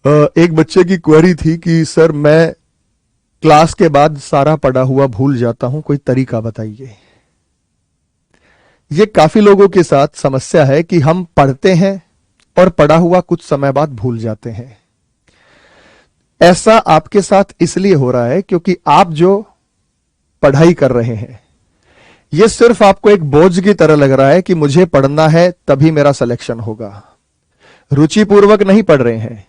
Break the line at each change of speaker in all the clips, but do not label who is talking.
एक बच्चे की क्वेरी थी कि सर मैं क्लास के बाद सारा पढ़ा हुआ भूल जाता हूं, कोई तरीका बताइए। ये काफी लोगों के साथ समस्या है कि हम पढ़ते हैं और पढ़ा हुआ कुछ समय बाद भूल जाते हैं। ऐसा आपके साथ इसलिए हो रहा है क्योंकि आप जो पढ़ाई कर रहे हैं ये सिर्फ आपको एक बोझ की तरह लग रहा है कि मुझे पढ़ना है तभी मेरा सिलेक्शन होगा। रुचिपूर्वक नहीं पढ़ रहे हैं।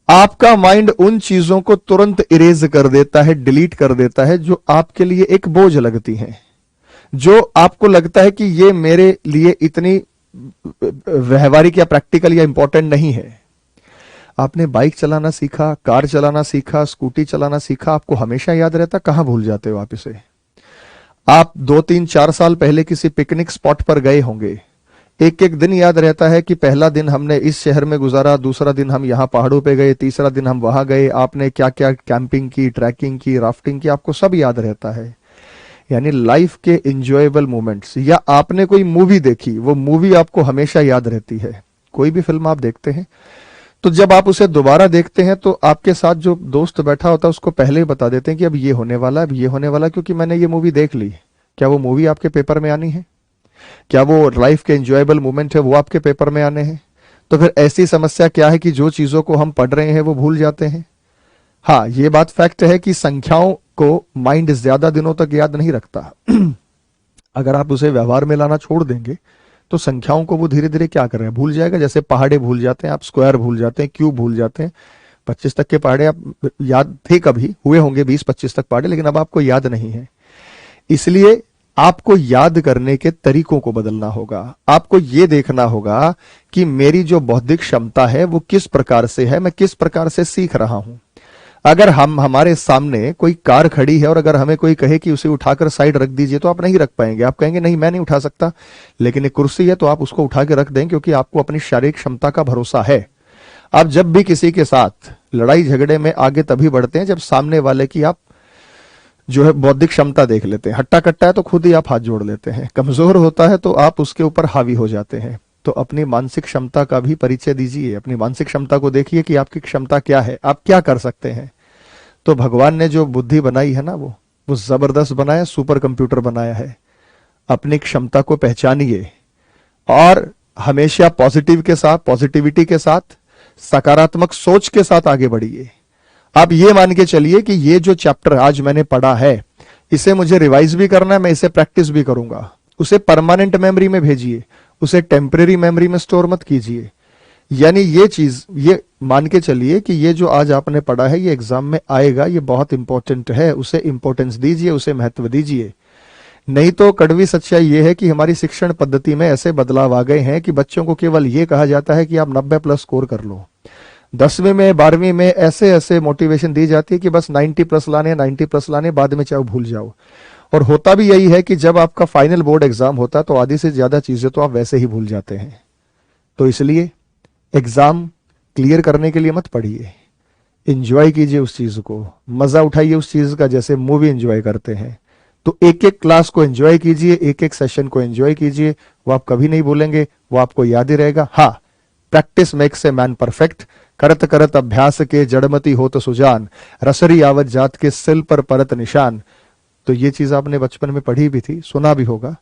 आपका माइंड उन चीजों को तुरंत इरेज कर देता है, डिलीट कर देता है जो आपके लिए एक बोझ लगती हैं, जो आपको लगता है कि ये मेरे लिए इतनी व्यवहारिक या प्रैक्टिकल या इंपॉर्टेंट नहीं है। आपने बाइक चलाना सीखा, कार चलाना सीखा, स्कूटी चलाना सीखा, आपको हमेशा याद रहता, कहां भूल जाते हो आप इसे। आप 2 3 4 साल पहले किसी पिकनिक स्पॉट पर गए होंगे, एक एक दिन याद रहता है कि पहला दिन हमने इस शहर में गुजारा, दूसरा दिन हम यहां पहाड़ों पे गए, तीसरा दिन हम वहां गए, आपने क्या क्या कैंपिंग की, ट्रैकिंग की, राफ्टिंग की, आपको सब याद रहता है। यानी लाइफ के इंजॉयबल मोमेंट्स, या आपने कोई मूवी देखी, वो मूवी आपको हमेशा याद रहती है। कोई भी फिल्म आप देखते हैं तो जब आप उसे दोबारा देखते हैं तो आपके साथ जो दोस्त बैठा होता है उसको पहले ही बता देते हैं कि अब ये होने वाला है, अब ये होने वाला है, क्योंकि मैंने ये मूवी देख ली। क्या वो मूवी आपके पेपर में आनी है? क्या वो लाइफ के एंजॉयबल मोमेंट है वो आपके पेपर में आने हैं? तो फिर ऐसी समस्या क्या है कि जो चीजों को हम पढ़ रहे हैं वो भूल जाते हैं। हाँ, ये बात फैक्ट है कि संख्याओं को माइंड ज्यादा दिनों तक याद नहीं रखता। अगर आप उसे व्यवहार में लाना छोड़ देंगे तो संख्याओं को वो धीरे धीरे क्या कर रहे हैं, भूल जाएगा। जैसे पहाड़े भूल जाते हैं, आप स्क्वायर भूल जाते हैं, क्यूब भूल जाते हैं। 25 तक के पहाड़े आप याद थे, कभी हुए होंगे 20 25 तक पहाड़े, लेकिन अब आपको याद नहीं है। इसलिए आपको याद करने के तरीकों को बदलना होगा। आपको यह देखना होगा कि मेरी जो बौद्धिक क्षमता है वो किस प्रकार से है, मैं किस प्रकार से सीख रहा हूं। अगर हमारे सामने कोई कार खड़ी है और अगर हमें कोई कहे कि उसे उठाकर साइड रख दीजिए तो आप नहीं रख पाएंगे। आप कहेंगे नहीं, मैं नहीं उठा सकता। लेकिन एक कुर्सी है तो आप उसको उठा के रख दें, क्योंकि आपको अपनी शारीरिक क्षमता का भरोसा है। आप जब भी किसी के साथ लड़ाई झगड़े में आगे तभी बढ़ते हैं जब सामने वाले की आप जो है बौद्धिक क्षमता देख लेते हैं। हट्टा कट्टा है तो खुद ही आप हाथ जोड़ लेते हैं, कमजोर होता है तो आप उसके ऊपर हावी हो जाते हैं। तो अपनी मानसिक क्षमता का भी परिचय दीजिए, अपनी मानसिक क्षमता को देखिए कि आपकी क्षमता क्या है, आप क्या कर सकते हैं। तो भगवान ने जो बुद्धि बनाई है ना, वो जबरदस्त बनाया, सुपर कंप्यूटर बनाया है। अपनी क्षमता को पहचानिए और हमेशा पॉजिटिविटी के साथ, सकारात्मक सोच के साथ आगे बढ़िए। आप ये मान के चलिए कि ये जो चैप्टर आज मैंने पढ़ा है इसे मुझे रिवाइज भी करना है, मैं इसे प्रैक्टिस भी करूंगा। उसे परमानेंट मेमोरी में भेजिए, उसे टेम्परेरी मेमोरी में स्टोर मत कीजिए। यानी ये चीज ये मान के चलिए कि ये जो आज आपने पढ़ा है ये एग्जाम में आएगा, ये बहुत इंपॉर्टेंट है, उसे इंपॉर्टेंस दीजिए, उसे महत्व दीजिए। नहीं तो कड़वी सच्चाई ये है कि हमारी शिक्षण पद्धति में ऐसे बदलाव आ गए हैं कि बच्चों को केवल ये कहा जाता है कि आप 90+ स्कोर कर लो। 10वीं में 12वीं में ऐसे ऐसे मोटिवेशन दी जाती है कि बस 90+ लाने, 90+ लाने, बाद में चाहे भूल जाओ। और होता भी यही है कि जब आपका फाइनल बोर्ड एग्जाम होता है तो आधी से ज्यादा चीजें तो आप वैसे ही भूल जाते हैं। तो इसलिए एग्जाम क्लियर करने के लिए मत पढ़िए, एंजॉय कीजिए उस चीज को, मजा उठाइए उस चीज का, जैसे मूवी एंजॉय करते हैं। तो एक एक क्लास को एंजॉय कीजिए, एक एक सेशन को एंजॉय कीजिए। वो आप कभी नहीं भूलेंगे, वो आपको याद ही रहेगा। हाँ, practice makes a man perfect, करत करत अभ्यास के जड़मती हो तो सुजान, रसरी आवत जात के सिल पर परत निशान। तो ये चीज आपने बचपन में पढ़ी भी थी, सुना भी होगा।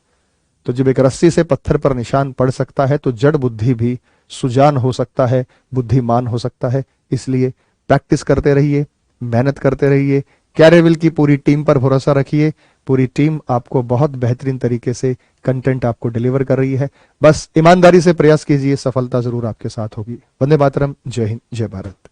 तो जब एक रस्सी से पत्थर पर निशान पड़ सकता है तो जड़ बुद्धि भी सुजान हो सकता है, बुद्धिमान हो सकता है। इसलिए प्रैक्टिस करते रहिए, मेहनत करते रहिए, कैरेविल की पूरी टीम पर भरोसा रखिए। पूरी टीम आपको बहुत बेहतरीन तरीके से कंटेंट आपको डिलीवर कर रही है। बस ईमानदारी से प्रयास कीजिए, सफलता जरूर आपके साथ होगी। वंदे मातरम। जय हिंद, जय भारत।